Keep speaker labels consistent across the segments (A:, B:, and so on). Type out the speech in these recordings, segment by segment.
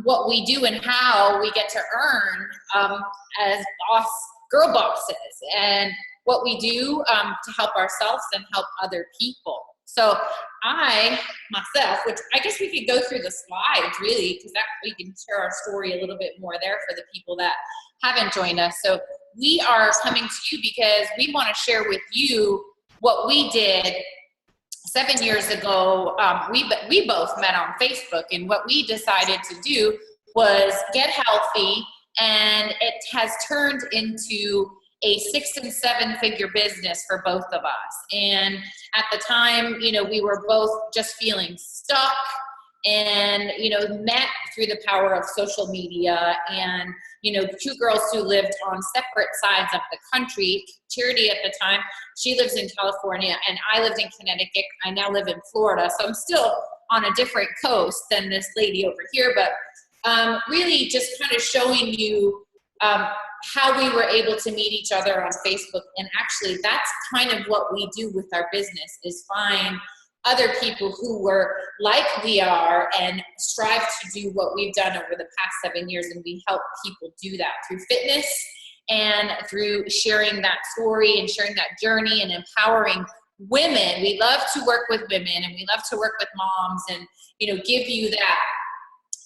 A: what we do and how we get to earn as girl bosses, and what we do to help ourselves and help other people. So I, myself, which I guess we could go through the slides really, because that we can share our story a little bit more there for the people that haven't joined us. So we are coming to you because we want to share with you what we did 7 years ago. We both met on Facebook, and what we decided to do was get healthy, and it has turned into a 6- and 7-figure business for both of us. And at the time, you know, we were both just feeling stuck, and, you know, met through the power of social media, and, you know, two girls who lived on separate sides of the country. Charity at the time, she lives in California, and I lived in Connecticut. I now live in Florida, so I'm still on a different coast than this lady over here, but really just kind of showing you how we were able to meet each other on Facebook. And actually that's kind of what we do with our business, is find other people who were like we are and strive to do what we've done over the past 7 years. And we help people do that through fitness and through sharing that story and sharing that journey and empowering women. We love to work with women, and we love to work with moms, and, you know, give you that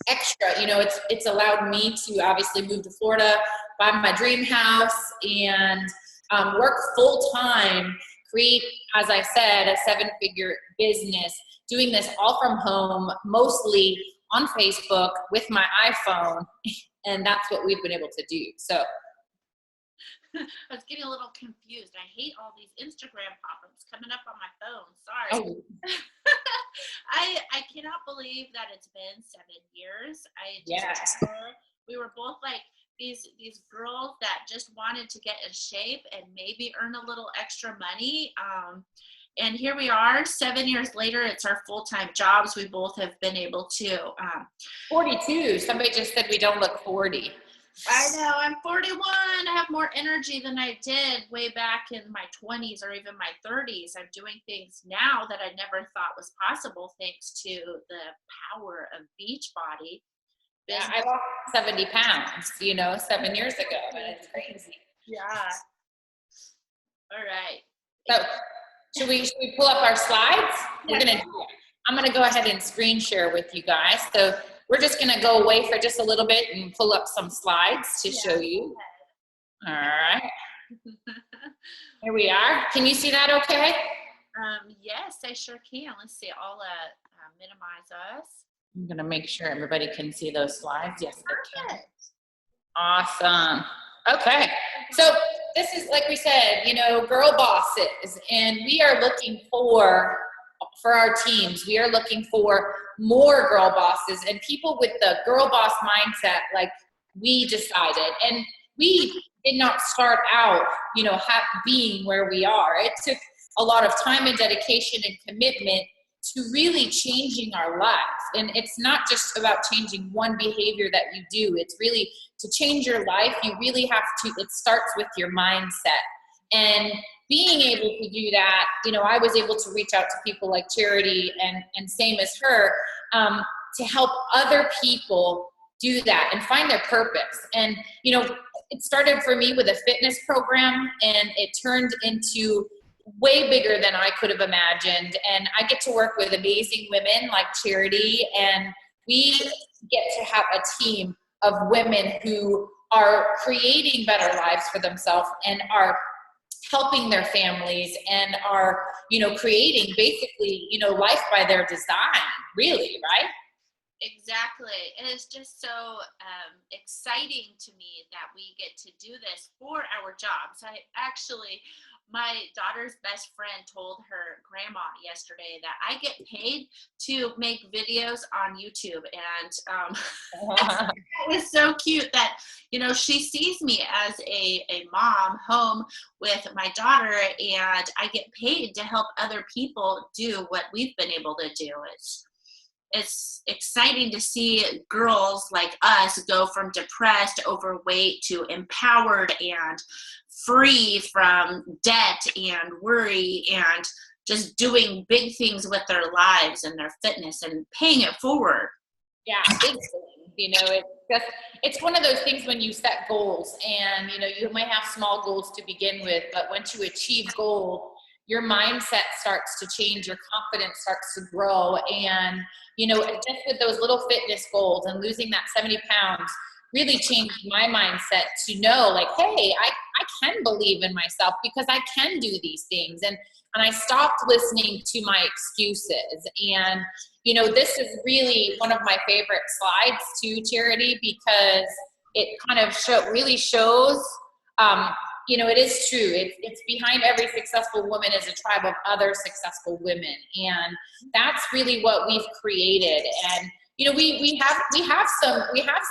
A: extra. You know, it's allowed me to obviously move to Florida, buy my dream house, and work full time, create, as I said, a 7-figure business, doing this all from home, mostly on Facebook with my iPhone. And that's what we've been able to do. So
B: I was getting a little confused. I hate all these Instagram pop-ups coming up on my phone. Sorry.
A: Oh.
B: I cannot believe that it's been 7 years. We were both like these girls that just wanted to get in shape and maybe earn a little extra money. And here we are 7 years later. It's our full-time jobs. We both have been able to.
A: 42. Somebody just said we don't look 40.
B: I know, I'm 41. I have more energy than I did way back in my 20s or even my 30s. I'm doing things now that I never thought was possible thanks to the power of Beachbody.
A: Yeah, I lost 70 pounds, you know, 7 years ago. It's crazy.
B: Yeah. All right.
A: So should we pull up our slides? Yeah. I'm gonna go ahead and screen share with you guys. So we're just gonna go away for just a little bit and pull up some slides to show you. All right. Here we are. Can you see that okay?
B: Yes, I sure can. Let's see. I'll minimize us.
A: I'm gonna make sure everybody can see those slides. Yes, they can. Awesome. Okay. So this is, like we said, you know, girl bosses, and we are looking for our teams, we are looking for more girl bosses and people with the girl boss mindset like we decided. And we did not start out, you know, being where we are. It took a lot of time and dedication and commitment to really changing our lives. And it's not just about changing one behavior that you do. It's really to change your life. You really have to, it starts with your mindset. And being able to do that, you know, I was able to reach out to people like Charity and same as her, to help other people do that and find their purpose. And, you know, it started for me with a fitness program, and it turned into way bigger than I could have imagined. And I get to work with amazing women like Charity, and we get to have a team of women who are creating better lives for themselves and are helping their families and are, you know, creating basically, you know, life by their design, really, right?
B: Exactly. And it's just so exciting to me that we get to do this for our jobs. My daughter's best friend told her grandma yesterday that I get paid to make videos on YouTube. And it was so cute that, you know, she sees me as a mom home with my daughter, and I get paid to help other people do what we've been able to do. It's exciting to see girls like us go from depressed, overweight to empowered and free from debt and worry and just doing big things with their lives and their fitness and paying it forward.
A: Yeah, big thing. It's one of those things when you set goals and, you might have small goals to begin with, but once you achieve goal, your mindset starts to change, your confidence starts to grow. And, just with those little fitness goals and losing that 70 pounds really changed my mindset to know like, hey, I can believe in myself because I can do these things. And I stopped listening to my excuses. And this is really one of my favorite slides too, Charity, because it kind of really shows, it is true. It's behind every successful woman is a tribe of other successful women. And that's really what we've created. And, we have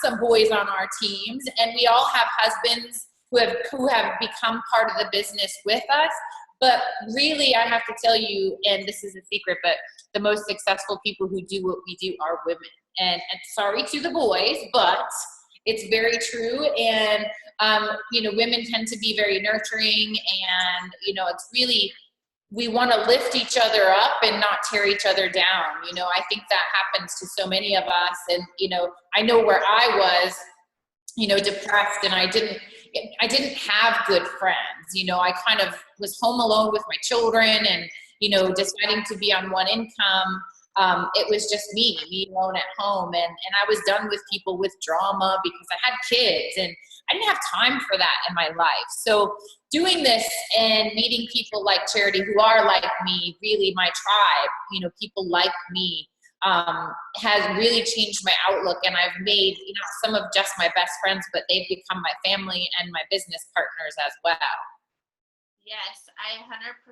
A: some boys on our teams, and we all have husbands who have become part of the business with us. But really, I have to tell you, and this is a secret, but the most successful people who do what we do are women. And sorry to the boys, but it's very true. And, women tend to be very nurturing, and, it's really, we want to lift each other up and not tear each other down. I think that happens to so many of us. And, I know where I was, depressed, and I didn't have good friends. I kind of was home alone with my children and, deciding to be on one income. It was just me alone at home. And I was done with people with drama because I had kids and I didn't have time for that in my life. So doing this and meeting people like Charity who are like me, really my tribe, people like me, has really changed my outlook. And I've made, some of just my best friends, but they've become my family and my business partners as well.
B: Yes, I 100%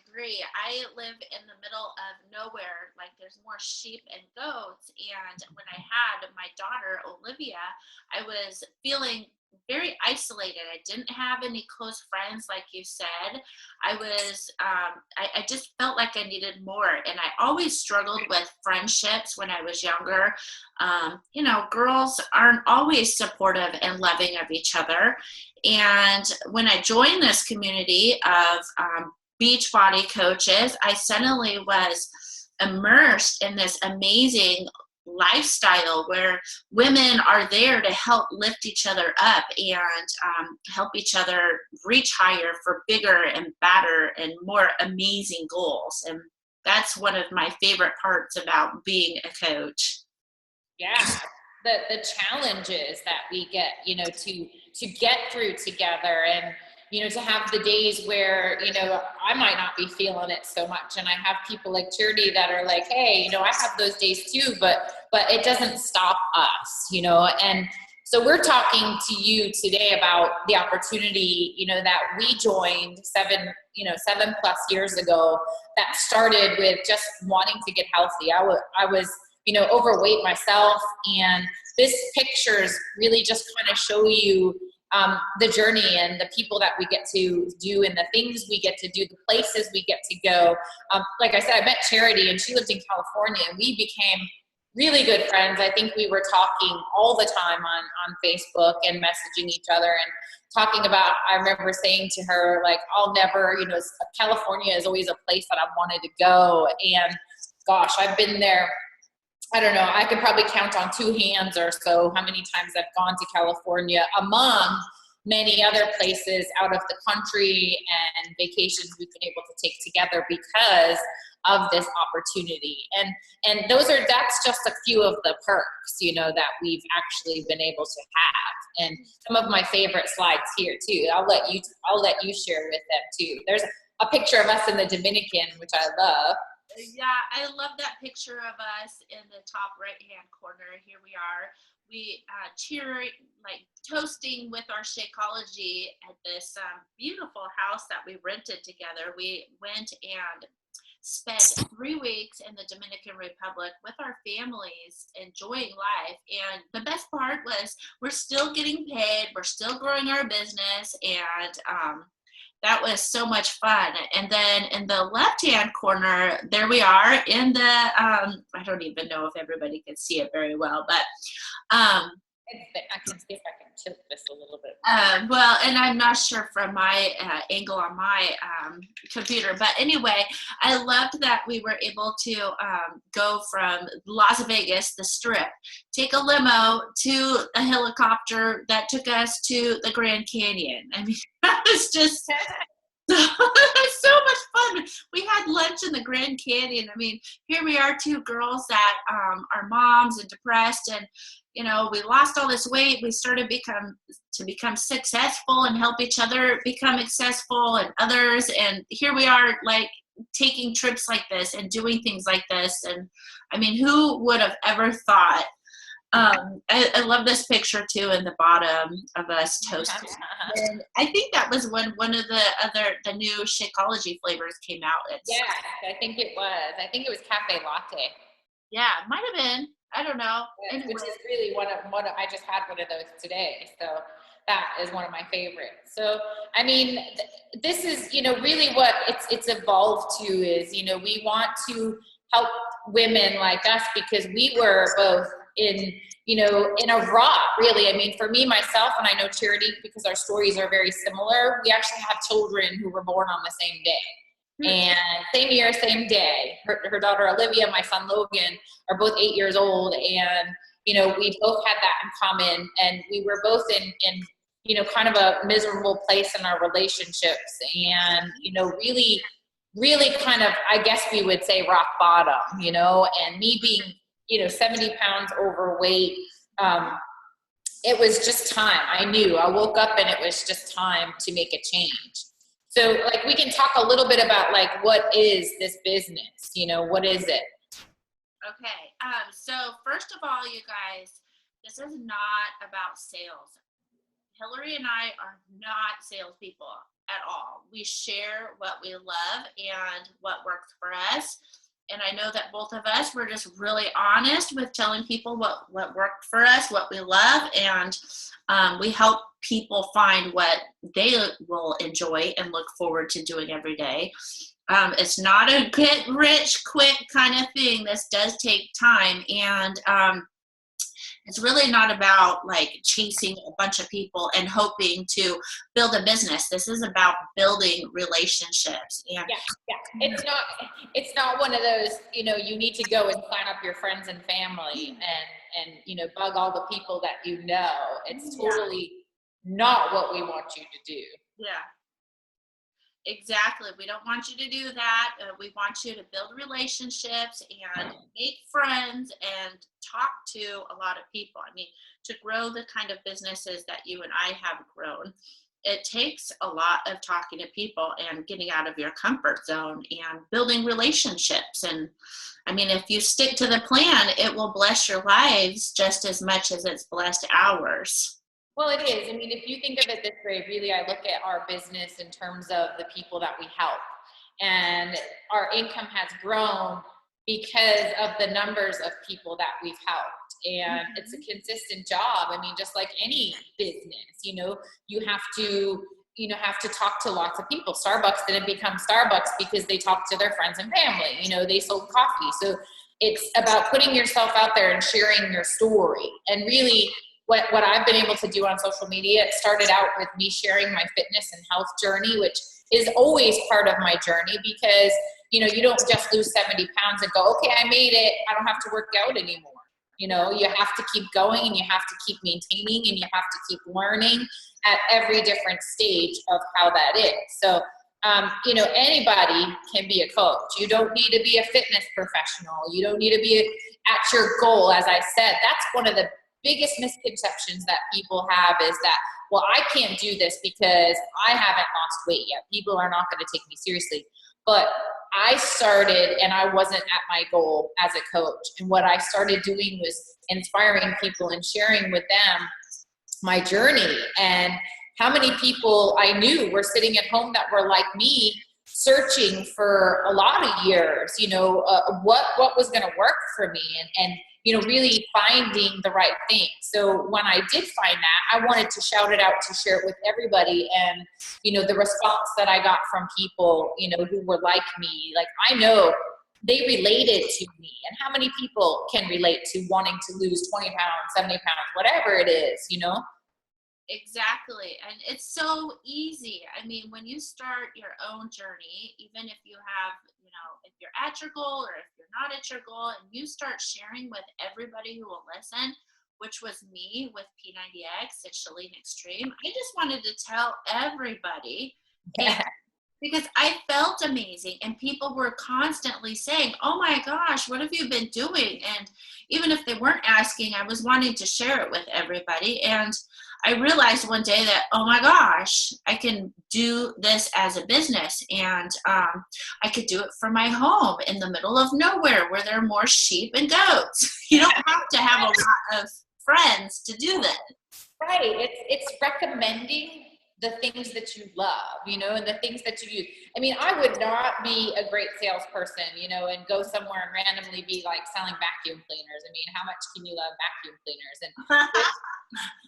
B: agree. I live in the middle of nowhere, like there's more sheep and goats. And when I had my daughter, Olivia, I was feeling very isolated. I didn't have any close friends, like you said. I just felt like I needed more. And I always struggled with friendships when I was younger. Girls aren't always supportive and loving of each other. And when I joined this community of Beachbody coaches, I suddenly was immersed in this amazing lifestyle where women are there to help lift each other up and help each other reach higher for bigger and better and more amazing goals. And that's one of my favorite parts about being a coach.
A: Yeah, the challenges that we get, to get through together, and to have the days where I might not be feeling it so much, and I have people like Charity that are like, hey, I have those days too, but it doesn't stop us, and so we're talking to you today about the opportunity, that we joined 7+ years ago, that started with just wanting to get healthy. I was overweight myself, and this pictures really just kind of show you the journey and the people that we get to do and the things we get to do, the places we get to go. Like I said, I met Charity, and she lived in California, and we became really good friends. I think we were talking all the time on Facebook and messaging each other and talking about, I remember saying to her, like, I'll never, California is always a place that I wanted to go. And gosh, I've been there. I don't know, I could probably count on two hands or so how many times I've gone to California, among many other places out of the country and vacations we've been able to take together because of this opportunity. And that's just a few of the perks, that we've actually been able to have. And some of my favorite slides here too. I'll let you share with them too. There's a picture of us in the Dominican, which I love.
B: Yeah, I love that picture of us in the top right-hand corner. Here we are. We cheer, like toasting with our Shakeology at this beautiful house that we rented together. We went and spent 3 weeks in the Dominican Republic with our families, enjoying life. And the best part was we're still getting paid. We're still growing our business. And that was so much fun. And then in the left-hand corner, there we are in the, I don't even know if everybody can see it very well, but
A: I can see if I can tilt this a little bit.
B: Well, and I'm not sure from my angle on my computer, but anyway, I loved that we were able to go from Las Vegas, the Strip, take a limo to a helicopter that took us to the Grand Canyon. I mean, that was just so much fun. We had lunch in the Grand Canyon. I mean, here we are, two girls that are moms and depressed, and we lost all this weight. We started to become successful and help each other become successful and others. And here we are, like, taking trips like this and doing things like this. And I mean, who would have ever thought? I love this picture too in the bottom of us toasting. And I think that was when one of the new Shakeology flavors came out.
A: Yeah, I think it was. I think it was cafe latte.
B: Yeah, it might have been. I don't know.
A: Anyway. Which is really one of I just had one of those today. So that is one of my favorites. So, I mean, this is, really what it's evolved to is, we want to help women like us because we were both in a rut, really. I mean, for me, myself, and I know Charity, because our stories are very similar, we actually have children who were born on the same day. And same year, same day. Her daughter Olivia, my son Logan are both 8 years old, and we both had that in common, and we were both in kind of a miserable place in our relationships, and really, really kind of, I guess we would say, rock bottom. And me being 70 pounds overweight, it was just time. I knew. I woke up and it was just time to make a change. So, like, we can talk a little bit about, like, what is this business? What is it?
B: Okay. So first of all, you guys, this is not about sales. Hillary and I are not salespeople at all. We share what we love and what works for us. And I know that both of us were just really honest with telling people what worked for us, what we love, and we help people find what they will enjoy and look forward to doing every day. It's not a get rich quick kind of thing. This does take time, and it's really not about, like, chasing a bunch of people and hoping to build a business. This is about building relationships. And
A: yeah. It's not one of those, you need to go and sign up your friends and family and bug all the people that you know. It's totally not what we want you to do.
B: Yeah. Exactly. We don't want you to do that. We want you to build relationships and make friends and talk to a lot of people. I mean, to grow the kind of businesses that you and I have grown, it takes a lot of talking to people and getting out of your comfort zone and building relationships. And I mean, if you stick to the plan, it will bless your lives just as much as it's blessed ours.
A: Well, it is. I mean, if you think of it this way, really, I look at our business in terms of the people that we help. And our income has grown because of the numbers of people that we've helped. And it's a consistent job. I mean, just like any business, you have to talk to lots of people. Starbucks didn't become Starbucks because they talked to their friends and family. They sold coffee. So it's about putting yourself out there and sharing your story. And really, what I've been able to do on social media, it started out with me sharing my fitness and health journey, which is always part of my journey because, you don't just lose 70 pounds and go, okay, I made it. I don't have to work out anymore. You have to keep going, and you have to keep maintaining, and you have to keep learning at every different stage of how that is. So, anybody can be a coach. You don't need to be a fitness professional. You don't need to be at your goal. As I said, that's one of the biggest misconceptions that people have is that, well, I can't do this because I haven't lost weight yet. People are not going to take me seriously. But I started and I wasn't at my goal as a coach. And what I started doing was inspiring people and sharing with them my journey and how many people I knew were sitting at home that were like me, searching for a lot of years, what was going to work for me and really finding the right thing. So when I did find that, I wanted to shout it out, to share it with everybody. And, the response that I got from people, who were like me, like, I know they related to me. And how many people can relate to wanting to lose 20 pounds, 70 pounds, whatever it is, you know?
B: Exactly. And it's so easy. I mean, when you start your own journey, even if you have, you know, if you're at your goal or if you're not at your goal, and you start sharing with everybody who will listen, which was me with P90X and Chalene Extreme, I just wanted to tell everybody. And because I felt amazing, and people were constantly saying, oh my gosh, what have you been doing? And even if they weren't asking, I was wanting to share it with everybody. And I realized one day that, oh my gosh, I can do this as a business, and I could do it from my home in the middle of nowhere where there are more sheep and goats. You don't have to have a lot of friends to do this.
A: Right. It's recommending the things that you love, you know, and the things that you use. I mean, I would not be a great salesperson, you know, and go somewhere and randomly be like selling vacuum cleaners. I mean, how much can you love vacuum cleaners? And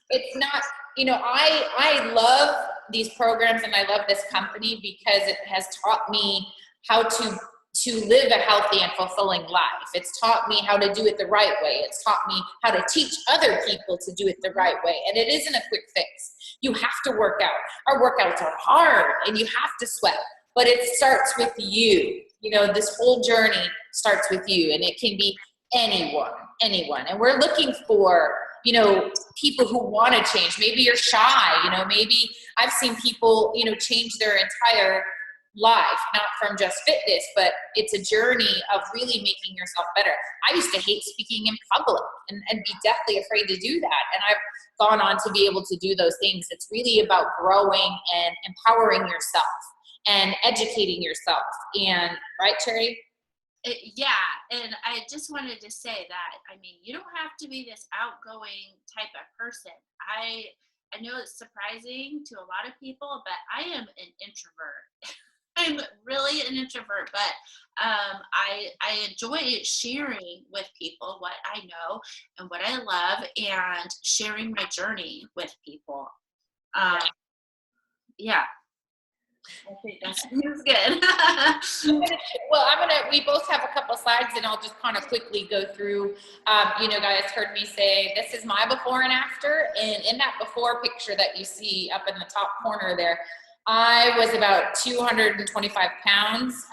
A: it's not, you know, I love these programs and I love this company because it has taught me how to live a healthy and fulfilling life. It's taught me how to do it the right way. It's taught me how to teach other people to do it the right way. And it isn't a quick fix. You have to work out. Our workouts are hard and you have to sweat, but it starts with you. You know, this whole journey starts with you, and it can be anyone. And we're looking for, you know, people who want to change. Maybe you're shy, you know, maybe I've seen people, you know, change their entire life, not from just fitness, but it's a journey of really making yourself better. I used to hate speaking in public and be deathly afraid to do that. And I've gone on to be able to do those things. It's really about growing and empowering yourself and educating yourself. And right, Charity?
B: Yeah, and I just wanted to say that, I mean, you don't have to be this outgoing type of person. I know it's surprising to a lot of people, but I am an introvert. I'm really an introvert, but I enjoy sharing with people what I know and what I love, and sharing my journey with people. Yeah. I think that's good.
A: Well, we both have a couple slides, and I'll just kind of quickly go through. You know, guys heard me say, this is my before and after. And in that before picture that you see up in the top corner there, I was about 225 pounds,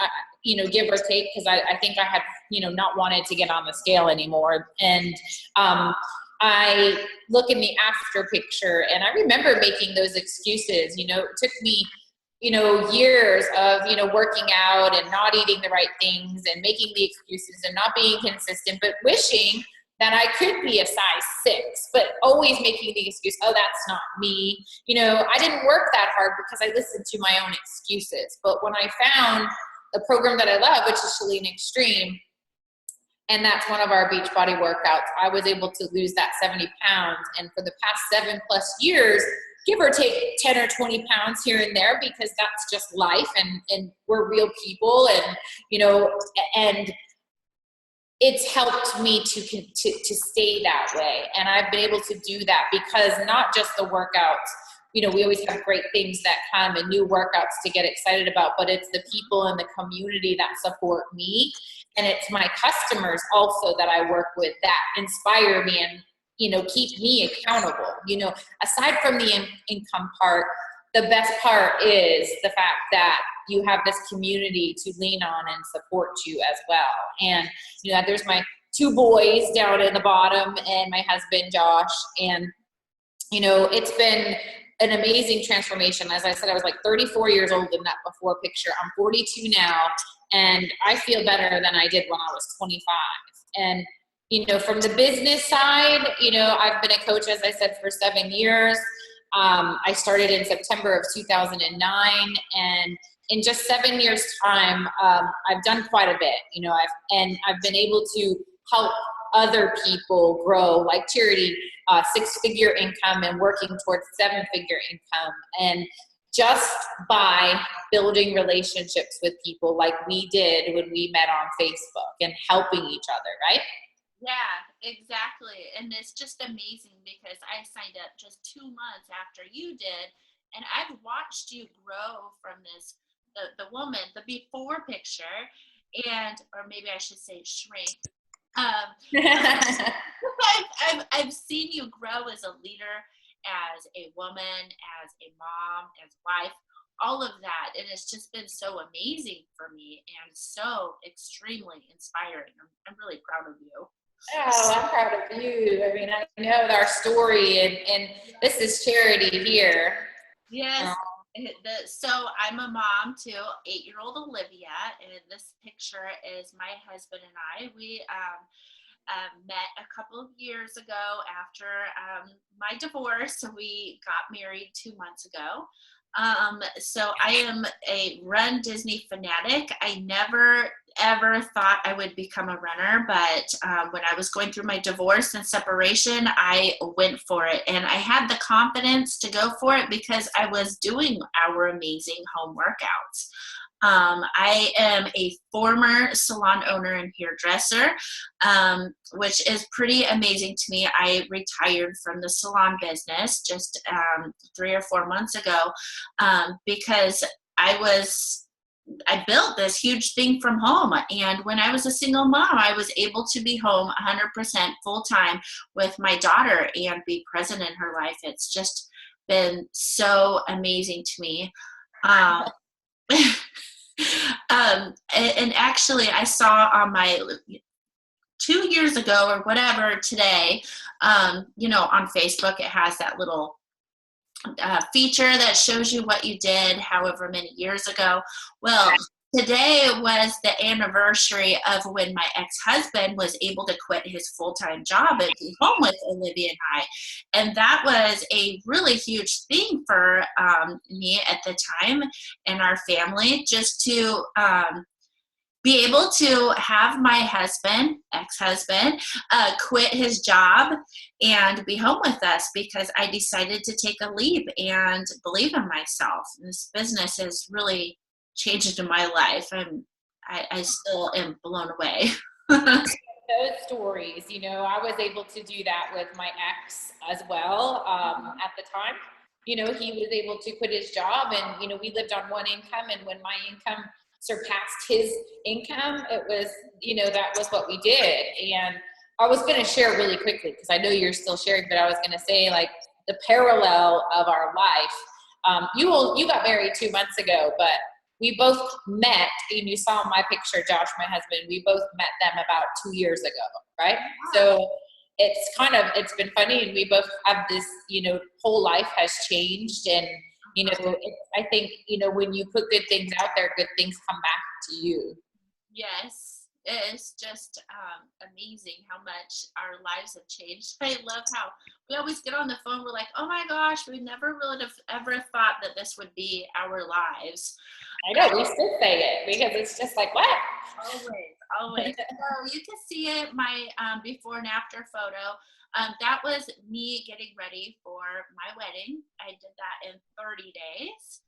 A: you know, give or take, because I think I had, you know, not wanted to get on the scale anymore. And I look in the after picture, and I remember making those excuses. You know, it took me, you know, years of, you know, working out and not eating the right things and making the excuses and not being consistent, but wishing that I could be a size 6, but always making the excuse, oh, that's not me. You know, I didn't work that hard because I listened to my own excuses. But when I found the program that I love, which is Chalene Extreme, and that's one of our Beachbody workouts, I was able to lose that 70 pounds. And for the past 7+ years, give or take 10 or 20 pounds here and there, because that's just life, and we're real people, and, you know, and it's helped me to stay that way. And I've been able to do that because not just the workouts, you know, we always have great things that come and new workouts to get excited about, but it's the people in the community that support me. And it's my customers also that I work with that inspire me and, you know, keep me accountable. You know, aside from the income part, the best part is the fact that you have this community to lean on and support you as well. And, you know, there's my 2 boys down in the bottom and my husband, Josh. And, you know, it's been an amazing transformation. As I said, I was like 34 years old in that before picture. I'm 42 now, and I feel better than I did when I was 25. And, you know, from the business side, you know, I've been a coach, as I said, for 7 years. I started in September of 2009, and in just 7 years time, I've done quite a bit, you know, I've been able to help other people grow, like Charity, 6-figure income and working towards 7-figure income. And just by building relationships with people like we did when we met on Facebook and helping each other, right?
B: Yeah, exactly. And it's just amazing because I signed up just 2 months after you did, and I've watched you grow from this, the woman, the before picture, or maybe I should say shrink. I've seen you grow as a leader, as a woman, as a mom, as a wife, all of that. And it's just been so amazing for me and so extremely inspiring. I'm really proud of you.
A: Oh, I'm proud of you. I mean, I know our story, and this is charity here.
B: Yes. So I'm a mom to 8-year-old Olivia, and this picture is my husband and I. We met a couple of years ago after my divorce. So we got married 2 months ago. So I am a Run Disney fanatic. I never ever thought I would become a runner, but when I was going through my divorce and separation, I went for it, and I had the confidence to go for it because I was doing our amazing home workouts. I am a former salon owner and hairdresser, which is pretty amazing to me. I retired from the salon business just 3 or 4 months ago because I built this huge thing from home. And when I was a single mom, I was able to be home 100% full time with my daughter and be present in her life. It's just been so amazing to me. And actually I saw on my 2 years ago or whatever today, on Facebook, it has that little feature that shows you what you did however many years ago. Well, today was the anniversary of when my ex-husband was able to quit his full-time job and be home with Olivia and I. And that was a really huge thing for me at the time and our family, just to be able to have my ex-husband, quit his job and be home with us because I decided to take a leap and believe in myself. And this business has really changed in my life. I still am blown away.
A: Those stories, I was able to do that with my ex as well at the time. He was able to quit his job, and, we lived on one income, and when my income surpassed his income, it was, that was what we did. And I was going to share really quickly, because I know you're still sharing, but I was going to say, like, the parallel of our life. You got married 2 months ago, but we both met, and you saw my picture, Josh, my husband, we both met them about 2 years ago, right? So it's been funny, and we both have this, whole life has changed, and I think, when you put good things out there, good things come back to you.
B: Yes, it's just amazing how much our lives have changed. I love how we always get on the phone. We're like, oh my gosh, we never really have ever thought that this would be our lives.
A: I know, we still say it because it's just like, what?
B: Always. So you can see it, my before and after photo. That was me getting ready for my wedding. I did that in 30 days.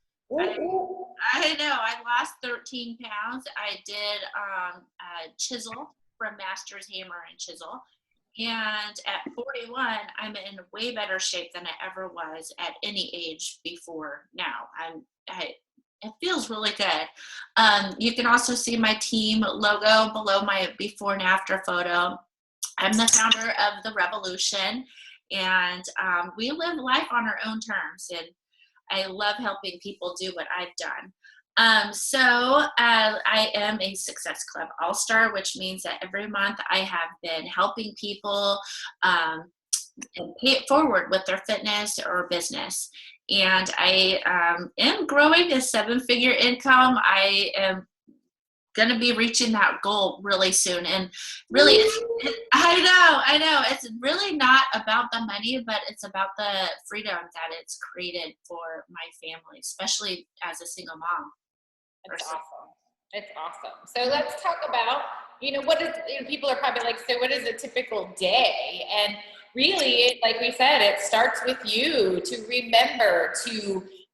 B: I know, I lost 13 pounds. I did chisel from Master's Hammer and Chisel. And at 41, I'm in way better shape than I ever was at any age before now. It feels really good. You can also see my team logo below my before and after photo. I'm the founder of The Revolution, and we live life on our own terms, and I love helping people do what I've done. So I am a Success Club All-Star, which means that every month I have been helping people and pay it forward with their fitness or business. And I am growing a 7-figure income. I am going to be reaching that goal really soon. And really, I know, it's really not about the money, but it's about the freedom that it's created for my family, especially as a single mom.
A: It's awesome. It's awesome. So let's talk about, what is, people are probably like, so what is a typical day? And really, like we said, it starts with you to remember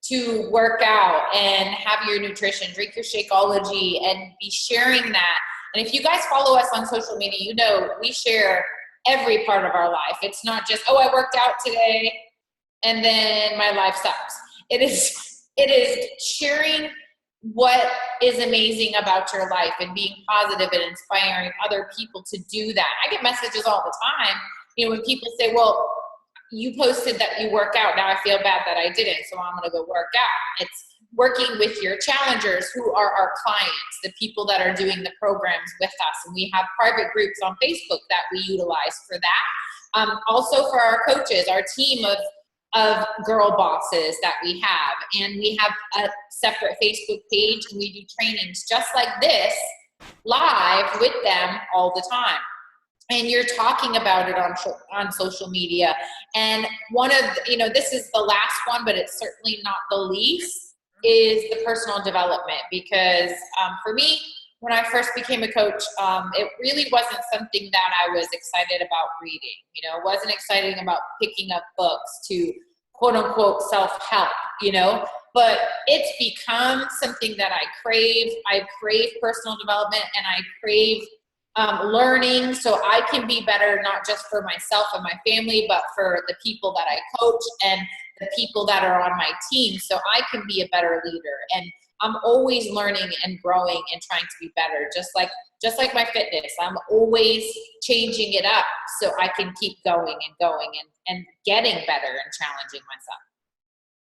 A: to work out and have your nutrition, drink your Shakeology, and be sharing that. And if you guys follow us on social media, we share every part of our life. It's not just, oh, I worked out today and then my life sucks. It is sharing what is amazing about your life and being positive and inspiring other people to do that. I get messages all the time, you know, when people say, well, you posted that you work out. Now I feel bad that I didn't, so I'm going to go work out. It's working with your challengers, who are our clients, the people that are doing the programs with us. And we have private groups on Facebook that we utilize for that. Also for our coaches, our team of girl bosses that we have. And we have a separate Facebook page, and we do trainings just like this live with them all the time. And you're talking about it on social media. And one of, you know, this is the last one, but it's certainly not the least, is the personal development. Because for me, when I first became a coach, it really wasn't something that I was excited about reading. You know, it wasn't exciting about picking up books to quote unquote self-help, you know, but it's become something that I crave. I crave personal development, and I crave learning so I can be better, not just for myself and my family, but for the people that I coach and the people that are on my team, so I can be a better leader. And I'm always learning and growing and trying to be better, just like my fitness. I'm always changing it up so I can keep going and getting better and challenging myself.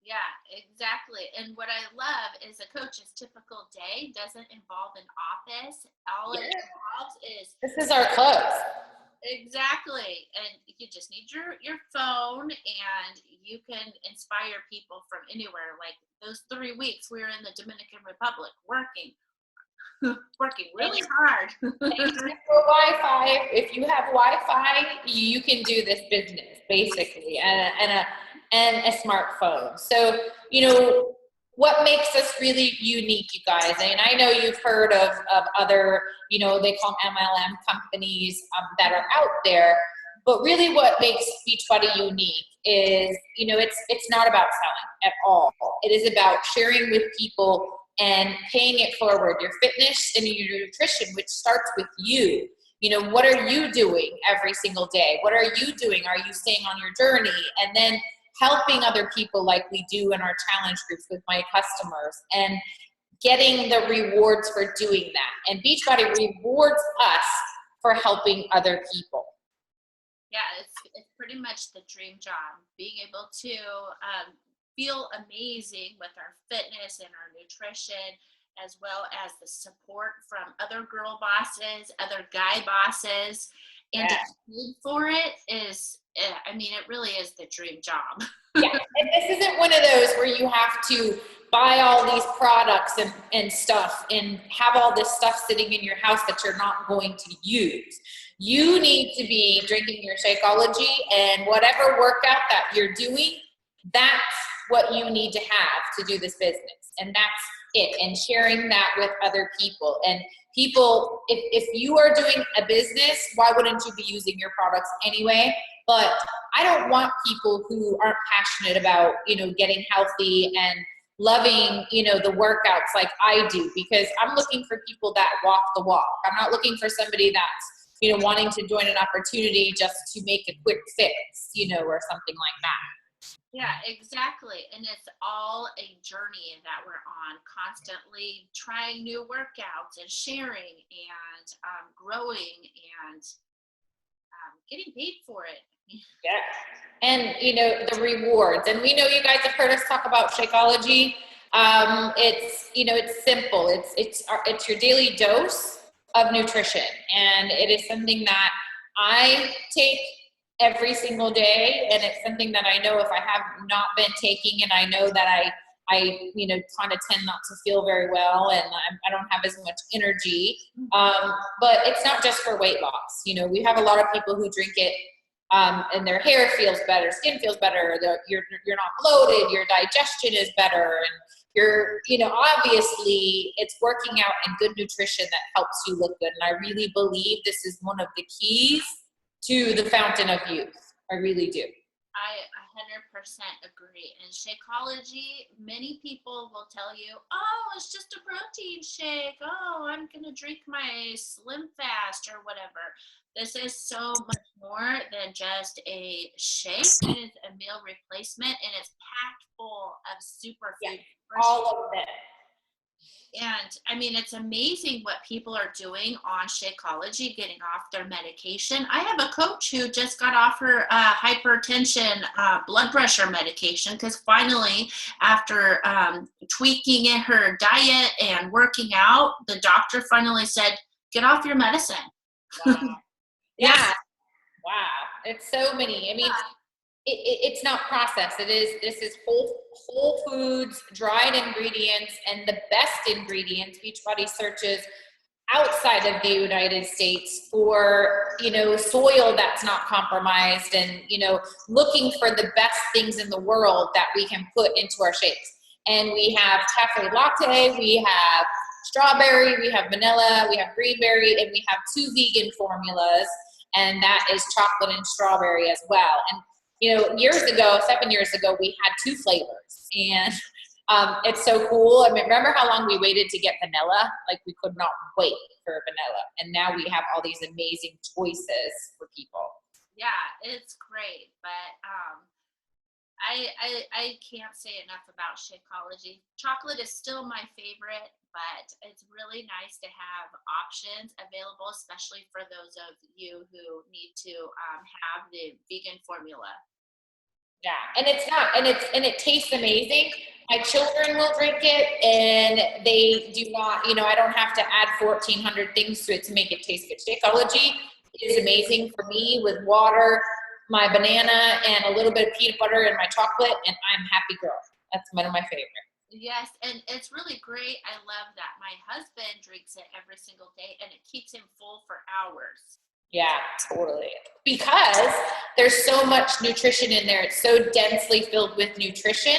B: Yeah, exactly. And what I love is a coach's typical day doesn't involve an office. All it involves is,
A: this is our clothes.
B: Exactly. And you just need your phone, and you can inspire people from anywhere. Like those 3 weeks we were in the Dominican Republic working really hard.
A: Wi-Fi. If you have Wi-Fi, you can do this business basically, and a smartphone. So, you know, what makes us really unique, you guys, and I know you've heard of other, you know, they call them MLM companies that are out there, but really what makes Beachbody unique is, you know, it's not about selling at all. It is about sharing with people and paying it forward, your fitness and your nutrition, which starts with you. You know, what are you doing every single day? What are you doing? Are you staying on your journey? And then helping other people like we do in our challenge groups with my customers, and getting the rewards for doing that. And Beachbody rewards us for helping other people.
B: Yeah, it's pretty much the dream job, being able to feel amazing with our fitness and our nutrition, as well as the support from other girl bosses, other guy bosses, and to pay for it is, I mean, it really is the dream job.
A: Yeah, and this isn't one of those where you have to buy all these products and stuff and have all this stuff sitting in your house that you're not going to use. You need to be drinking your Shakeology, and whatever workout that you're doing, that's what you need to have to do this business. And that's it. And sharing that with other people. And people, if you are doing a business, why wouldn't you be using your products anyway? But I don't want people who aren't passionate about, you know, getting healthy and loving, you know, the workouts like I do, because I'm looking for people that walk the walk. I'm not looking for somebody that's, you know, wanting to join an opportunity just to make a quick fix, you know, or something like that.
B: Yeah, exactly. And it's all a journey that we're on, constantly trying new workouts and sharing and growing and getting paid for it.
A: Yeah. And, you know, the rewards. And we know you guys have heard us talk about Shakeology. It's, you know, it's simple. It's your daily dose of nutrition. And it is something that I take every single day. And it's something that I know if I have not been taking, and I know that I you know, kind of tend not to feel very well, and I don't have as much energy. But it's not just for weight loss. You know, we have a lot of people who drink it and their hair feels better, skin feels better, you're not bloated, your digestion is better, and you're, you know, obviously it's working out and good nutrition that helps you look good. And I really believe this is one of the keys to the fountain of youth. I really do.
B: I 100% agree. In Shakeology, many people will tell you, oh, it's just a protein shake. Oh, I'm going to drink my Slim Fast or whatever. This is so much more than just a shake. It is a meal replacement, and it's packed full of superfoods.
A: Yeah, all of it.
B: And I mean, it's amazing what people are doing on Shakeology, getting off their medication. I have a coach who just got off her hypertension blood pressure medication because finally, after tweaking in her diet and working out, the doctor finally said, get off your medicine.
A: Wow.
B: Yeah.
A: Yeah. Wow. It's so many. I mean, it's not processed. This is whole foods, dried ingredients, and the best ingredients. Beachbody searches outside of the United States for, soil that's not compromised, and, looking for the best things in the world that we can put into our shakes. And we have cafe latte, we have strawberry, we have vanilla, we have greenberry, and we have 2 vegan formulas, and that is chocolate and strawberry as well. And years ago, 7 years ago, we had 2 flavors, and it's so cool. I mean, remember how long we waited to get vanilla? Like, we could not wait for vanilla, and now we have all these amazing choices for people.
B: Yeah, it's great, but I can't say enough about Shakeology. Chocolate is still my favorite, but it's really nice to have options available, especially for those of you who need to have the vegan formula.
A: Yeah, and it tastes amazing. My children will drink it, and they do not, I don't have to add 1,400 things to it to make it taste good. Shakeology is amazing for me with water, my banana, and a little bit of peanut butter and my chocolate, and I'm happy girl. That's one of my favorites.
B: Yes, and it's really great. I love that. My husband drinks it every single day, and it keeps him full for hours.
A: Yeah, totally. Because there's so much nutrition in there. It's so densely filled with nutrition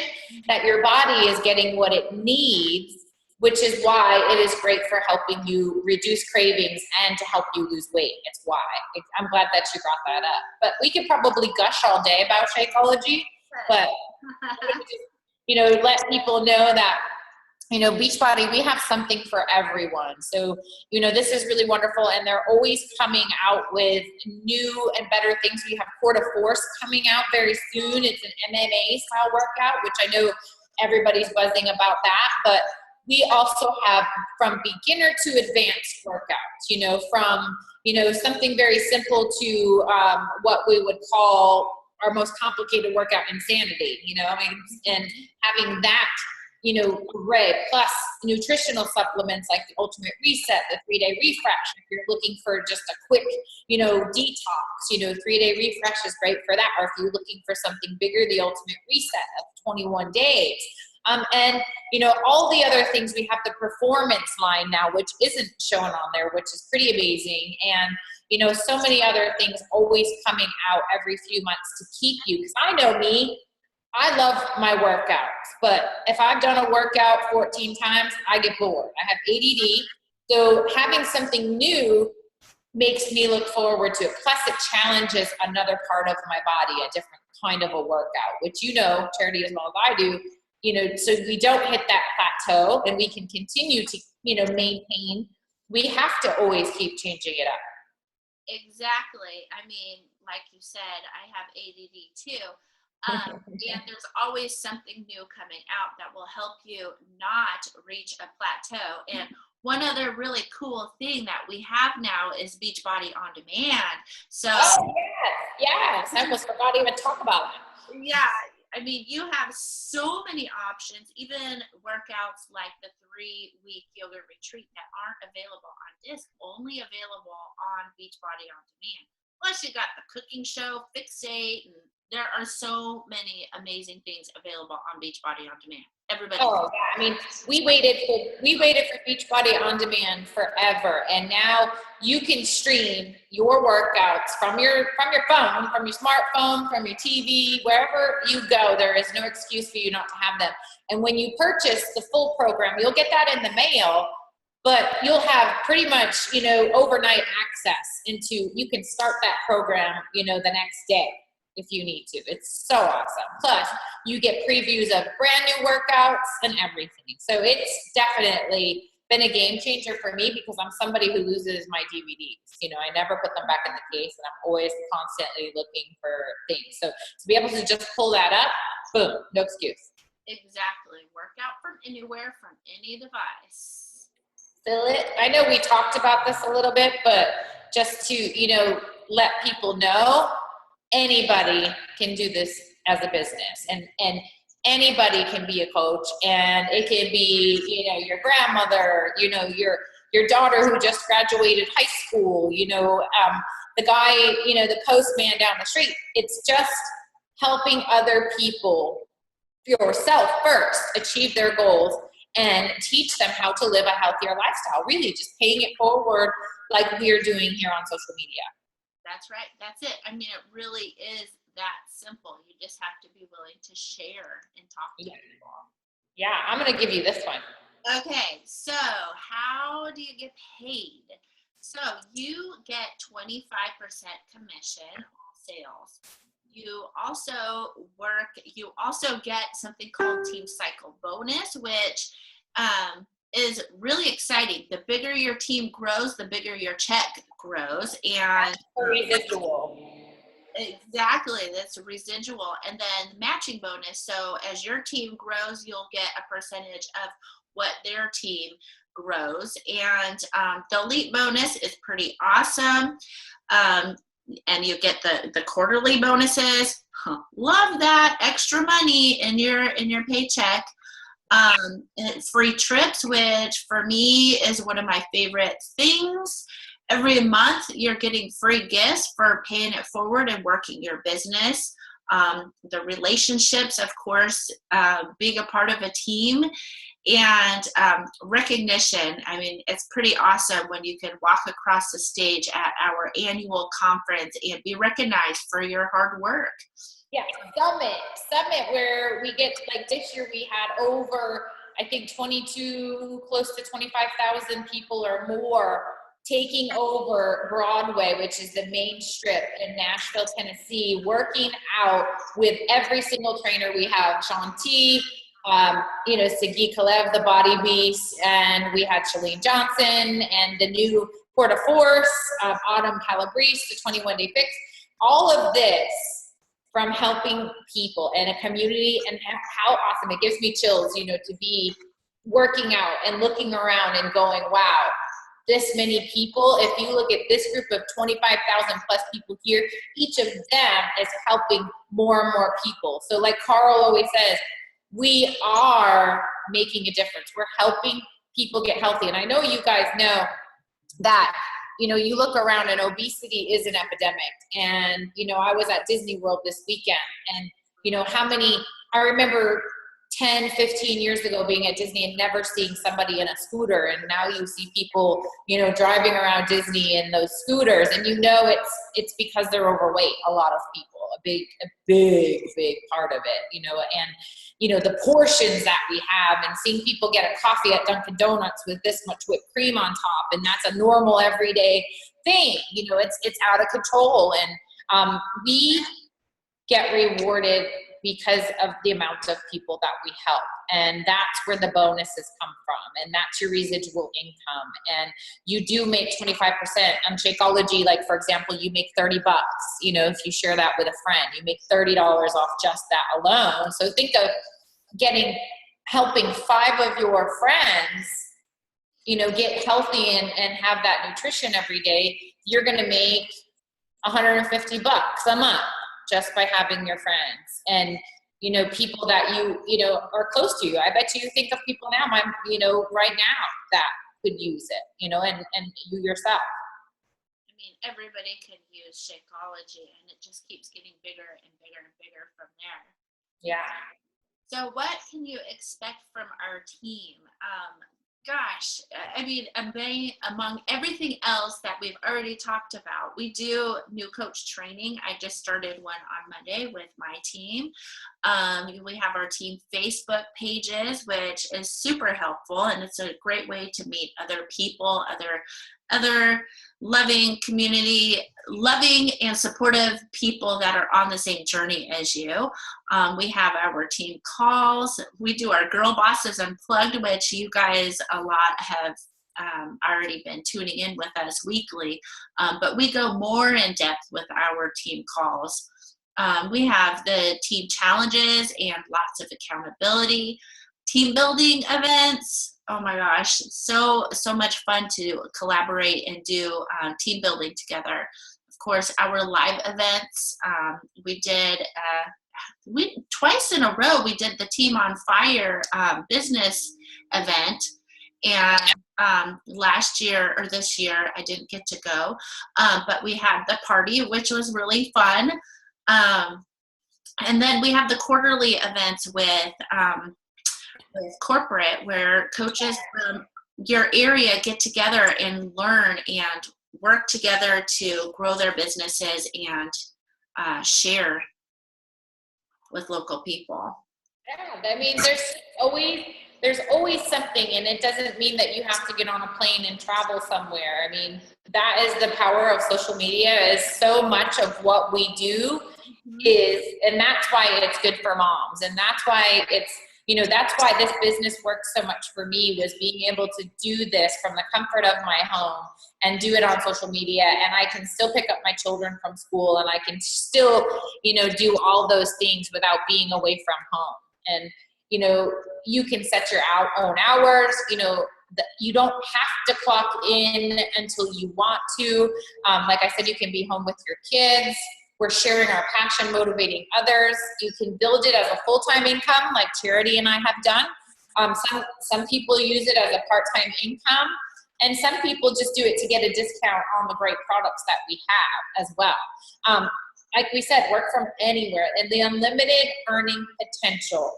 A: that your body is getting what it needs, which is why it is great for helping you reduce cravings and to help you lose weight. It's why. I'm glad that you brought that up. But we could probably gush all day about Shakeology, but let people know that Beachbody, we have something for everyone. So, this is really wonderful, and they're always coming out with new and better things. We have Core to Force coming out very soon. It's an MMA style workout, which I know everybody's buzzing about that, but we also have from beginner to advanced workouts, from, something very simple to what we would call our most complicated workout, insanity, and having that array, plus nutritional supplements like the Ultimate Reset, the 3-day refresh. If you're looking for just a quick, detox, 3-day refresh is great for that. Or if you're looking for something bigger, the Ultimate Reset of 21 days. And all the other things. We have the performance line now, which isn't shown on there, which is pretty amazing. And, so many other things always coming out every few months to keep you. Because I know me, I love my workouts, but if I've done a workout 14 times, I get bored. I have ADD. So having something new makes me look forward to it. Plus it challenges another part of my body, a different kind of a workout, which Charity, as well as I do, so we don't hit that plateau and we can continue to, maintain. We have to always keep changing it up.
B: Exactly. I mean, like you said, I have ADD too. And there's always something new coming out that will help you not reach a plateau. And one other really cool thing that we have now is Beachbody On Demand. So,
A: yes. I almost forgot to even talk about it.
B: Yeah. I mean, you have so many options, even workouts like the 3-week yoga retreat that aren't available on disc, only available on Beachbody On Demand. Plus you got the cooking show, Fixate, and there are so many amazing things available on Beachbody On Demand. Everybody.
A: Oh yeah, I mean, we waited for Beachbody On Demand forever, and now you can stream your workouts from your phone, from your smartphone, from your TV, wherever you go. There is no excuse for you not to have them. And when you purchase the full program, you'll get that in the mail, but you'll have pretty much overnight access into. You can start that program the next day if you need to. It's so awesome. Plus, you get previews of brand new workouts and everything. So it's definitely been a game changer for me because I'm somebody who loses my DVDs. I never put them back in the case, and I'm always constantly looking for things. So to be able to just pull that up, boom, no excuse.
B: Exactly. Work out from anywhere, from any device.
A: Fill it. I know we talked about this a little bit, but just to, let people know, anybody can do this as a business, and anybody can be a coach, and it could be, your grandmother, your daughter who just graduated high school, the guy, the postman down the street. It's just helping other people, yourself first, achieve their goals and teach them how to live a healthier lifestyle. Really just paying it forward like we're doing here on social media.
B: That's right. That's it. I mean, it really is that simple. You just have to be willing to share and talk to people.
A: Yeah, I'm going to give you this one.
B: Okay, so how do you get paid? So you get 25% commission on sales. You also get something called Team Cycle Bonus, which is really exciting. The bigger your team grows, the bigger your check grows. And
A: residual.
B: Exactly, that's a residual. And then matching bonus. So as your team grows, you'll get a percentage of what their team grows. And the elite bonus is pretty awesome. And you get the quarterly bonuses. Love that extra money in your paycheck. Free trips, which for me is one of my favorite things. Every month you're getting free gifts for paying it forward and working your business. The relationships, of course, being a part of a team, and recognition. I mean, it's pretty awesome when you can walk across the stage at our annual conference and be recognized for your hard work.
A: Yeah, Summit, where we get, like this year we had over, I think 22, close to 25,000 people or more taking over Broadway, which is the main strip in Nashville, Tennessee, working out with every single trainer we have. Shaun T, Sagi Kalev, the Body Beast, and we had Shalene Johnson, and the new Porta Force, Autumn Calabrese, the 21-day fix. All of this from helping people and a community, and how awesome. It gives me chills, to be working out and looking around and going, wow, this many people. If you look at this group of 25,000 plus people here, each of them is helping more and more people. So like Carl always says, we are making a difference. We're helping people get healthy. And I know you guys know that, you look around and obesity is an epidemic. And, I was at Disney World this weekend, and, I remember 10, 15 years ago being at Disney and never seeing somebody in a scooter. And now you see people, driving around Disney in those scooters, and it's because they're overweight. A lot of people, a big part of it, and, the portions that we have, and seeing people get a coffee at Dunkin' Donuts with this much whipped cream on top. And that's a normal everyday thing. It's out of control. And we get rewarded because of the amount of people that we help. And that's where the bonuses come from. And that's your residual income. And you do make 25% on Shakeology. Like, for example, you make $30, if you share that with a friend, you make $30 off just that alone. So think of helping 5 of your friends, get healthy and have that nutrition every day. You're going to make $150 a month just by having your friends and, people that you are close to you. I bet you think of people now, right now that could use it, and you yourself.
B: I mean, everybody can use Shakeology, and it just keeps getting bigger and bigger and bigger from there.
A: Yeah.
B: So what can you expect from our team? Gosh, I mean, among everything else that we've already talked about, we do new coach training. I just started one on Monday with my team. We have our team Facebook pages, which is super helpful, and it's a great way to meet other people, other loving community, loving and supportive people that are on the same journey as you. We have our team calls. We do our Girl Bosses Unplugged, which you guys a lot have already been tuning in with us weekly. But we go more in depth with our team calls. We have the team challenges and lots of accountability, team building events. Oh my gosh, so much fun to collaborate and do team building together. Of course, our live events. We did twice in a row. We did the Team on Fire business event, and last year or this year I didn't get to go, but we had the party, which was really fun. And then we have the quarterly events with corporate, where coaches from your area get together and learn and work together to grow their businesses and share with local people.
A: Yeah, I mean, there's always something, and it doesn't mean that you have to get on a plane and travel somewhere. I mean, that is the power of social media, is so much of what we do is, and that's why it's good for moms, and that's why it's, you know, that's why this business worked so much for me, was being able to do this from the comfort of my home and do it on social media. And I can still pick up my children from school, and I can still, you know, do all those things without being away from home. And, you know, you can set your own hours, you know, you don't have to clock in until you want to. Like I said, you can be home with your kids. We're sharing our passion, motivating others. You can build it as a full-time income, like Charity and I have done. Some people use it as a part-time income, and some people just do it to get a discount on the great products that we have as well. Like we said, work from anywhere, and the unlimited earning potential,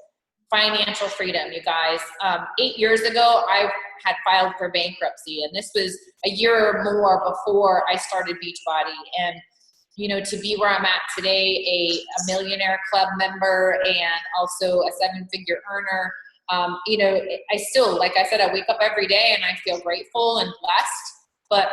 A: financial freedom, you guys. 8 years ago, I had filed for bankruptcy, and this was a year or more before I started Beachbody. And you know, to be where I'm at today, a millionaire club member and also a 7-figure earner, you know, I still, like I said, I wake up every day and I feel grateful and blessed, but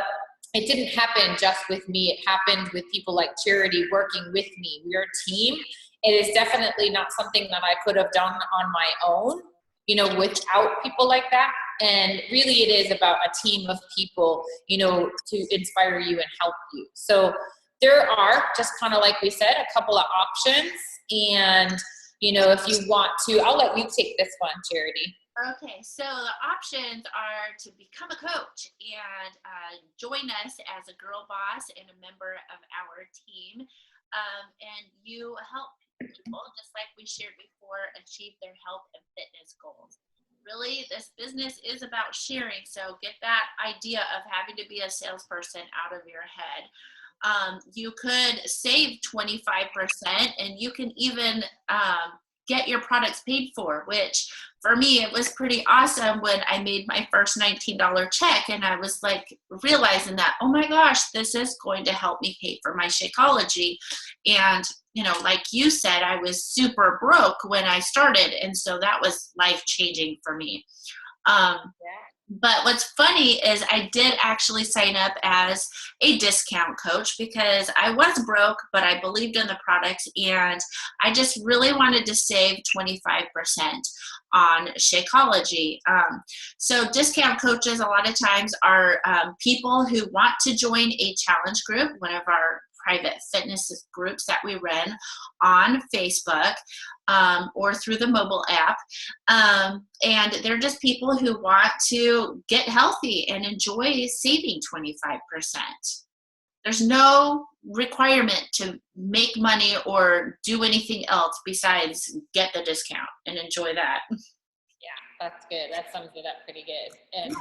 A: it didn't happen just with me. It happened with people like Charity working with me. We're a team. It is definitely not something that I could have done on my own, you know, without people like that. And really it is about a team of people, you know, to inspire you and help you. So there are, just kind of like we said, a couple of options. And, you know, if you want to, I'll let you take this one, Charity.
B: Okay, so the options are to become a coach and join us as a girl boss and a member of our team. And you help people, just like we shared before, achieve their health and fitness goals. Really, this business is about sharing. So get that idea of having to be a salesperson out of your head. You could save 25%, and you can even get your products paid for, which for me, it was pretty awesome when I made my first $19 check, and I was like realizing that, oh my gosh, this is going to help me pay for my Shakeology. And, you know, like you said, I was super broke when I started, and so that was life-changing for me. But what's funny is I did actually sign up as a discount coach because I was broke, but I believed in the products, and I just really wanted to save 25% on Shakeology. So discount coaches a lot of times are people who want to join a challenge group, one of our private fitness groups that we run on Facebook, or through the mobile app. And they're just people who want to get healthy and enjoy saving 25%. There's no requirement to make money or do anything else besides get the discount and enjoy that.
A: Yeah, that's good. That sums it up pretty good. And,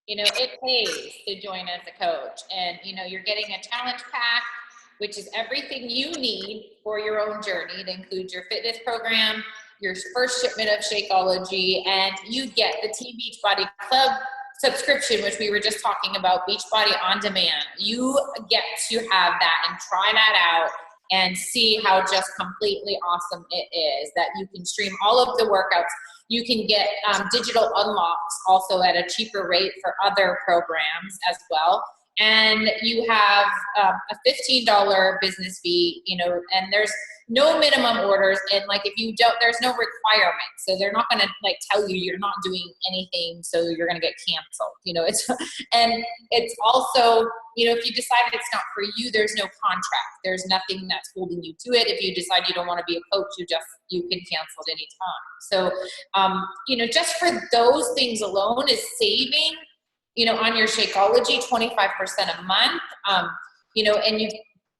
A: you know, it pays to join as a coach. And, you know, you're getting a challenge pack, which is everything you need for your own journey. It includes your fitness program, your first shipment of Shakeology, and you get the Team Beachbody Club subscription, which we were just talking about, Beachbody On Demand. You get to have that and try that out and see how just completely awesome it is, that you can stream all of the workouts. You can get digital unlocks also at a cheaper rate for other programs as well. and you have a $15 business fee, you know, and there's no minimum orders, and like if you don't, there's no requirement, so they're not going to like tell you you're not doing anything, so you're going to get canceled, you know. It's and it's also, you know, if you decide it's not for you, there's no contract, there's nothing that's holding you to it. If you decide you don't want to be a coach, you can cancel at any time. So you know, just for those things alone is saving, you know, on your Shakeology 25% a month. You know, and you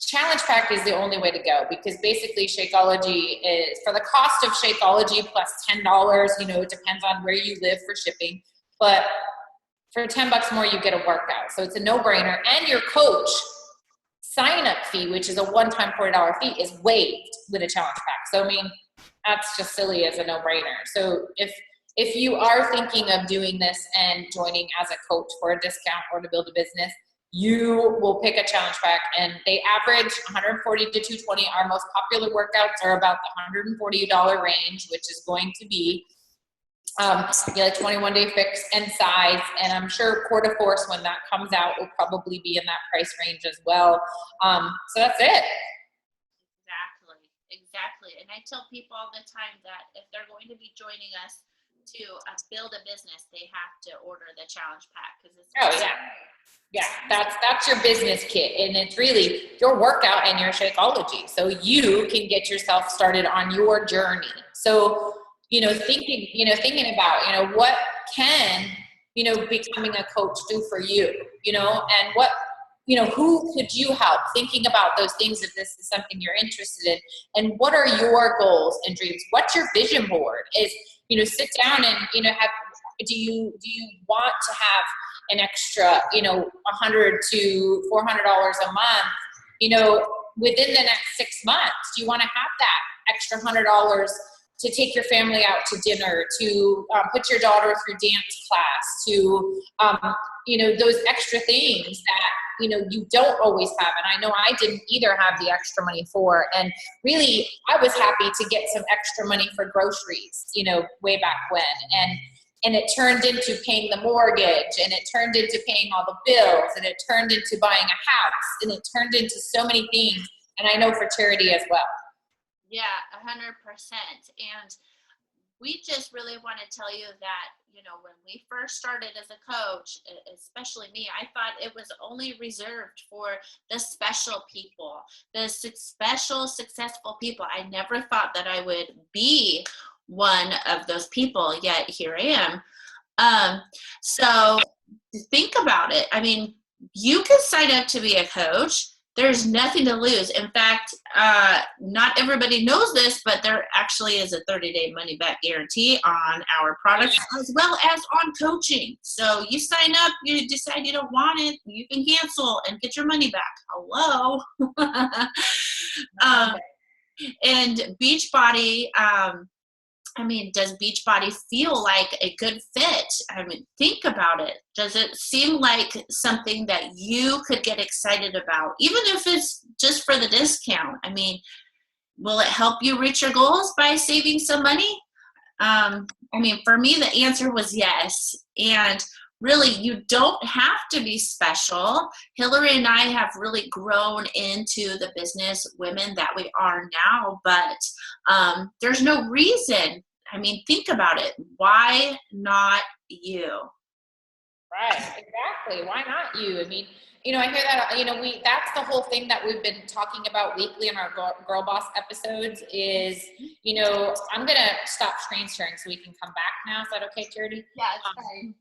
A: challenge pack is the only way to go, because basically Shakeology is, for the cost of Shakeology plus $10, you know, it depends on where you live for shipping, but for $10 more you get a workout. So it's a no-brainer, and your coach sign-up fee, which is a one-time $40 fee, is waived with a challenge pack. So I mean, that's just silly as a no-brainer. So if you are thinking of doing this and joining as a coach for a discount or to build a business, you will pick a challenge pack, and they average 140 to 220. Our most popular workouts are about the $140 range, which is going to be you know, 21-day fix and size. And I'm sure Core de Force, when that comes out, will probably be in that price range as well. So that's it.
B: Exactly. And I tell people all the time that if they're going to be joining us to build a business, they have to order the challenge pack, because it's
A: yeah, that's your business kit, and it's really your workout and your Shakeology, so you can get yourself started on your journey. So, you know, thinking about, you know, what can, you know, becoming a coach do for you, you know, and what, you know, who could you help? Thinking about those things, if this is something you're interested in, and what are your goals and dreams? What's your vision board? Is, you know, sit down and, you know, do you want to have an extra, you know, $100 to $400 a month, you know, within the next 6 months? Do you want to have that extra $100 to take your family out to dinner, to put your daughter through dance class, to, you know, those extra things that, you know, you don't always have. And I know I didn't either have the extra money for, and really I was happy to get some extra money for groceries, you know, way back when. And it turned into paying the mortgage, and it turned into paying all the bills, and it turned into buying a house, and it turned into so many things. And I know for charity as well.
B: Yeah, 100%. And we just really want to tell you that, you know, when we first started as a coach, especially me, I thought it was only reserved for the special people, the special, successful people. I never thought that I would be one of those people, yet here I am. So think about it. I mean, you can sign up to be a coach. There's nothing to lose. In fact, not everybody knows this, but there actually is a 30-day money-back guarantee on our products as well as on coaching. So you sign up, you decide you don't want it, you can cancel and get your money back. Hello. And Beachbody, I mean, does Beachbody feel like a good fit? I mean, think about it. Does it seem like something that you could get excited about, even if it's just for the discount? I mean, will it help you reach your goals by saving some money? I mean, for me, the answer was yes. And really, you don't have to be special. Hillary and I have really grown into the business women that we are now, but there's no reason. I mean, think about it. Why not you?
A: Right, exactly. Why not you? I mean, you know, I hear that, you know, that's the whole thing that we've been talking about weekly in our Girl Boss episodes is, you know, I'm going to stop screen sharing so we can come back now. Is that okay, Charity?
B: Yeah, it's fine.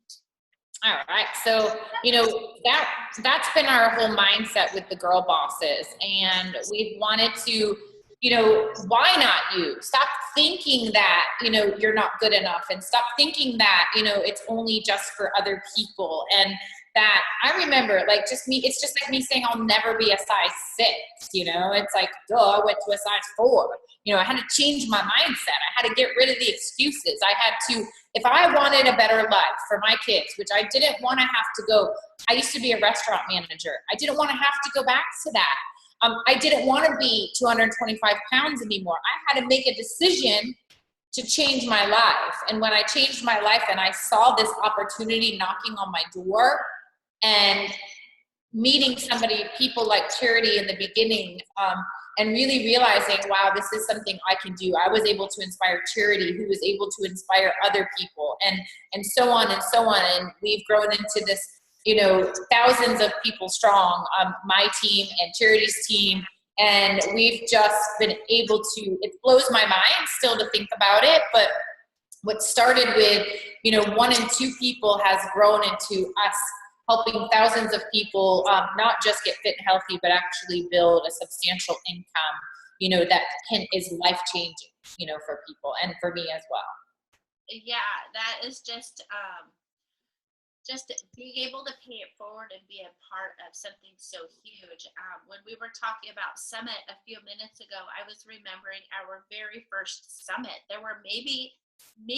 A: All right. So, you know, that's been our whole mindset with the Girl Bosses. And we've wanted to, you know, why not you? Stop thinking that, you know, you're not good enough, and stop thinking that, you know, it's only just for other people. And that I remember, like, just me, it's just like me saying I'll never be a size 6, you know, it's like, duh, I went to a size 4. You know, I had to change my mindset. I had to get rid of the excuses. I had to, if I wanted a better life for my kids, which I didn't want to have to go, I used to be a restaurant manager. I didn't want to have to go back to that. I didn't want to be 225 pounds anymore. I had to make a decision to change my life. And when I changed my life and I saw this opportunity knocking on my door, and meeting people like Charity in the beginning, and really realizing, wow, this is something I can do. I was able to inspire Charity, who was able to inspire other people, and so on and so on. And we've grown into this, thousands of people strong, my team and Charity's team. And we've just been able to, it blows my mind still to think about it, but what started with, 1 and 2 people has grown into us helping thousands of people, not just get fit and healthy, but actually build a substantial income, that is life-changing, for people and for me as well.
B: Yeah, that is just being able to pay it forward and be a part of something so huge. When we were talking about Summit a few minutes ago, I was remembering our very first Summit. There were maybe 1,000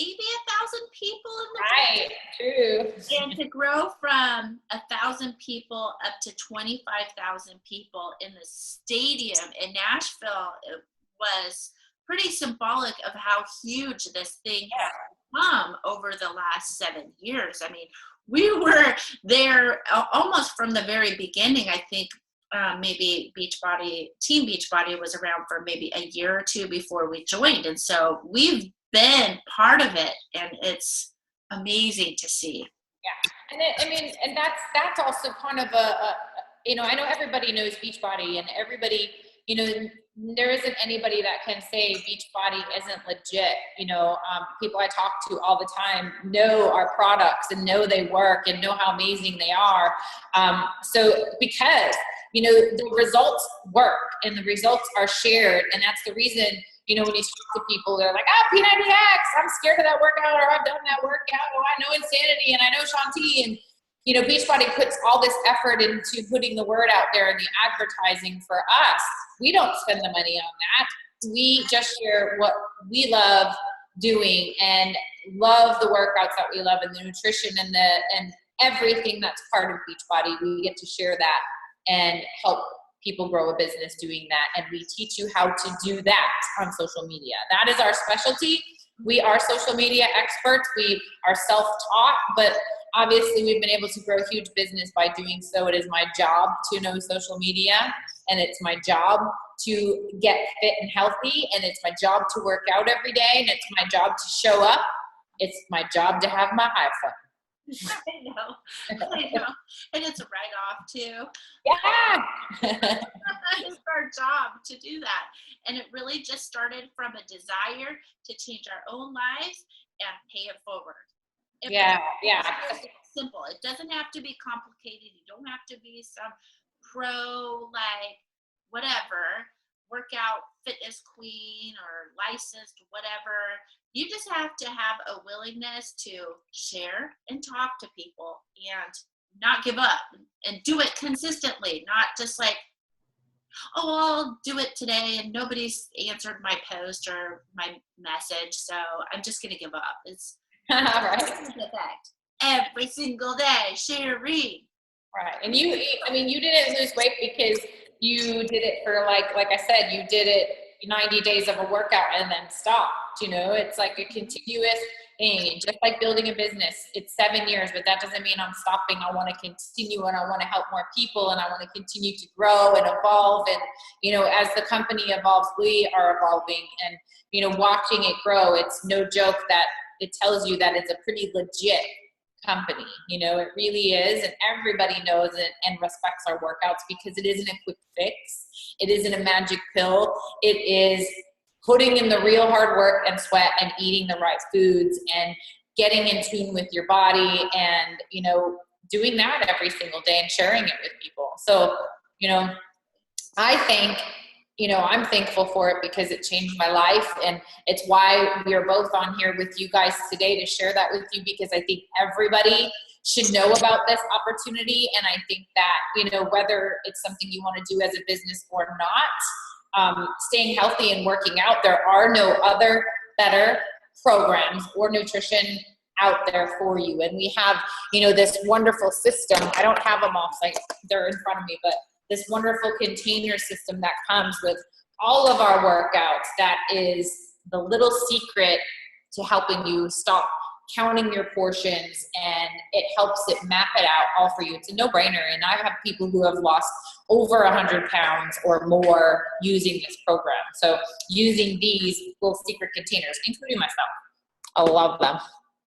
B: people in the
A: right, true.
B: And to grow from 1,000 people up to 25,000 people in the stadium in Nashville, it was pretty symbolic of how huge this thing has become over the last 7 years. I mean, we were there almost from the very beginning. I think maybe Team Beachbody was around for maybe a year or 2 before we joined. And so we've been part of it, and it's amazing to see.
A: Yeah. And that's also kind of I know everybody knows Beachbody, and everybody, there isn't anybody that can say Beachbody isn't legit. People I talk to all the time know our products and know they work and know how amazing they are. So because, the results work and the results are shared, and that's the reason, when you talk to people, they're like, P90X, I'm scared of that workout, or I've done that workout, or I know Insanity, and I know Shanti, and Beachbody puts all this effort into putting the word out there and the advertising for us. We don't spend the money on that. We just share what we love doing and love the workouts that we love and the nutrition and everything that's part of Beachbody. We get to share that and help people grow a business doing that. And we teach you how to do that on social media. That is our specialty. We are social media experts. We are self-taught, but obviously we've been able to grow a huge business by doing so. It is my job to know social media, and it's my job to get fit and healthy, and it's my job to work out every day, and it's my job to show up. It's my job to have my iPhone.
B: I know. And it's a write-off too.
A: Yeah.
B: It's our job to do that. And it really just started from a desire to change our own lives and pay it forward. It's simple. It doesn't have to be complicated. You don't have to be some pro, whatever, workout fitness queen or licensed, whatever. You just have to have a willingness to share and talk to people and not give up and do it consistently, not just I'll do it today and nobody's answered my post or my message, so I'm just going to give up. It's
A: right.
B: Every single day, share, read.
A: Right. And you didn't lose weight because you did it for like I said, you did it 90 days of a workout and then stopped. It's like a continuous thing, just like building a business. It's 7 years, but that doesn't mean I'm stopping. I want to continue, and I want to help more people, and I want to continue to grow and evolve. And, as the company evolves, we are evolving, and, watching it grow. It's no joke that it tells you that it's a pretty legit company. It really is, and everybody knows it and respects our workouts because it isn't a quick fix. It isn't a magic pill. It is putting in the real hard work and sweat and eating the right foods and getting in tune with your body and, doing that every single day and sharing it with people. So, I think, I'm thankful for it because it changed my life, and it's why we are both on here with you guys today to share that with you, because I think everybody should know about this opportunity. And I think that, whether it's something you want to do as a business or not, staying healthy and working out, there are no other better programs or nutrition out there for you. And we have, this wonderful system. I don't have them all, they're in front of me, but this wonderful container system that comes with all of our workouts that is the little secret to helping you stop counting your portions, and it helps it map it out all for you. It's a no-brainer. And I have people who have lost over 100 pounds or more using this program. So using these little secret containers, including myself, I love them.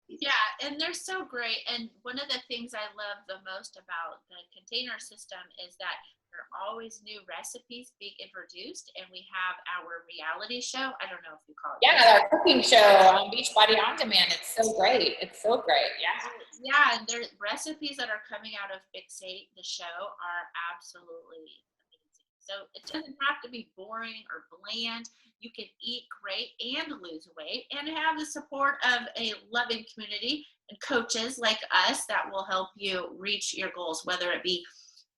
B: Yeah, and they're so great. And one of the things I love the most about the container system is that there are always new recipes being introduced, and we have our reality show. I don't know if you call it.
A: Yeah, our cooking show on Beachbody On Demand. It's so great. It's so great. Yeah.
B: Yeah, and there's recipes that are coming out of Fixate, the show, are absolutely amazing. So it doesn't have to be boring or bland. You can eat great and lose weight and have the support of a loving community and coaches like us that will help you reach your goals, whether it be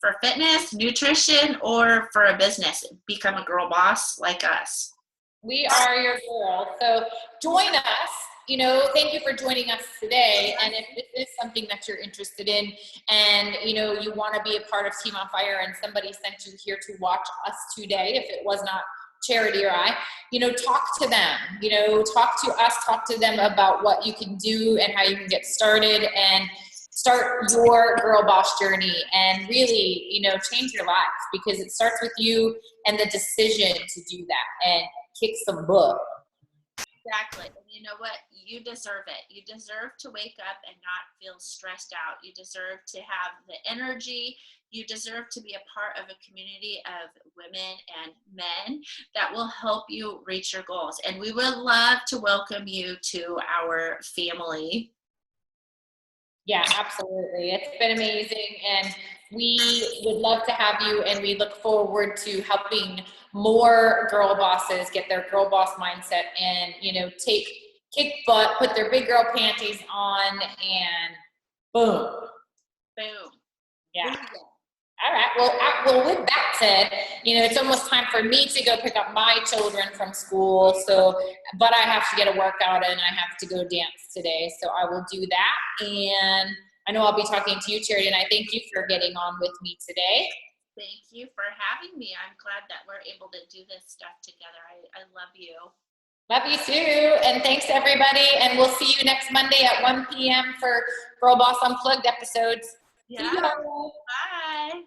B: for fitness, nutrition, or for a business. Become a girl boss like us.
A: We are your girl. So join us. You know, thank you for joining us today. And if this is something that you're interested in and, you know, you want to be a part of Team on Fire and somebody sent you here to watch us today, if it was not Charity or I, you know, talk to them, you know, talk to us, talk to them about what you can do and how you can get started and start your girl boss journey and really, you know, change your life, because it starts with you and the decision to do that and kick some butt.
B: Exactly. And you know what? You deserve it. You deserve to wake up and not feel stressed out. You deserve to have the energy. You deserve to be a part of a community of women and men that will help you reach your goals. And we would love to welcome you to our family.
A: Yeah, absolutely. It's been amazing. And we would love to have you, and we look forward to helping more girl bosses get their girl boss mindset and, you know, kick butt, put their big girl panties on, and boom.
B: Boom.
A: Yeah.
B: Boom.
A: All right. Well, with that said, you know, it's almost time for me to go pick up my children from school. So, but I have to get a workout and I have to go dance today. So I will do that. And I know I'll be talking to you, Charity, and I thank you for getting on with me today.
B: Thank you for having me. I'm glad that we're able to do this stuff together. I love you.
A: Love you too. And thanks everybody. And we'll see you next Monday at 1 p.m. for Girl Boss Unplugged episodes.
B: Yeah.
A: See you.
B: Bye.